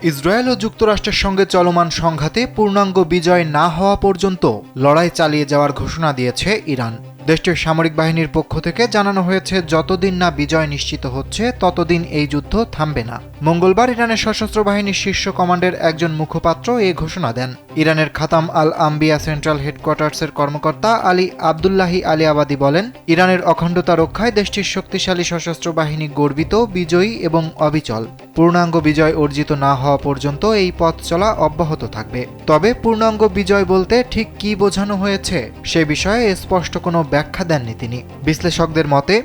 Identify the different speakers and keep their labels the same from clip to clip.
Speaker 1: Israel ও যুক্তরাষ্ট্রের সঙ্গে চলমান সংঘাতে পূর্ণাঙ্গ বিজয় না হওয়া পর্যন্ত লড়াই চালিয়ে যাওয়ার ঘোষণা দিয়েছে ইরান। দেশটির সামরিক বাহিনীর পক্ষ থেকে জানানো হয়েছে, যতদিন না বিজয় নিশ্চিত হচ্ছে ততদিন এই যুদ্ধ থামবে না। মঙ্গলবার ইরানের সশস্ত্র বাহিনীর শীর্ষ কমান্ডের একজন মুখপাত্র এই ঘোষণা দেন। ইরানের খাতাম আল আম্বিয়া সেন্ট্রাল হেডকোয়ার্টার্সের কর্মকর্তা আলী আবদুল্লাহি আলী আবাদি বলেন, ইরানের অখণ্ডতা রক্ষায় দেশটির শক্তিশালী সশস্ত্র বাহিনী গর্বিত, বিজয়ী এবং অবিচল। পূর্ণাঙ্গ বিজয় অর্জিত না হওয়া পর্যন্ত এই পথ চলা অব্যাহত থাকবে। তবে পূর্ণাঙ্গ বিজয় বলতে ঠিক কী বোঝানো হয়েছে সে বিষয়ে স্পষ্ট কোনো ব্যাখ্যা দেননি তিনি। বিশ্লেষকদের মতে,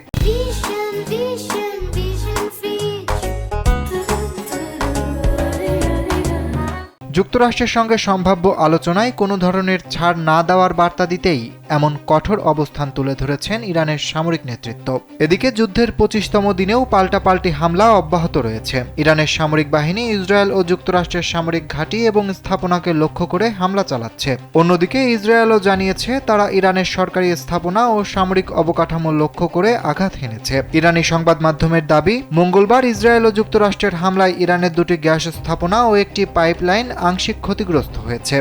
Speaker 1: যুক্তরাষ্ট্রের সঙ্গে সম্ভাব্য আলোচনায় কোনো ধরনের ছাড় না দেওয়ার বার্তা দিতেই এমন কঠোর অবস্থান তুলে ধরেছেন ইরানের সামরিক নেতৃত্ব। এদিকে যুদ্ধের 25তম দিনেও পাল্টাপাল্টি হামলা অব্যাহত রয়েছে। ইরানের সামরিক বাহিনী ইসরায়েল ও যুক্তরাষ্ট্রের সামরিক ঘাঁটি এবং স্থাপনাকে লক্ষ্য করে হামলা চালাচ্ছে। অন্যদিকে ইসরায়েলও জানিয়েছে তারা ইরানের সরকারি স্থাপনা ও সামরিক অবকাঠামো লক্ষ্য করে আঘাত হেনেছে। ইরানি সংবাদ মাধ্যমের দাবি, মঙ্গলবার ইসরায়েল ও যুক্তরাষ্ট্রের হামলায় ইরানের দুটি গ্যাস স্থাপনা ও একটি পাইপলাইন আংশিক ক্ষতিগ্রস্ত হয়েছে।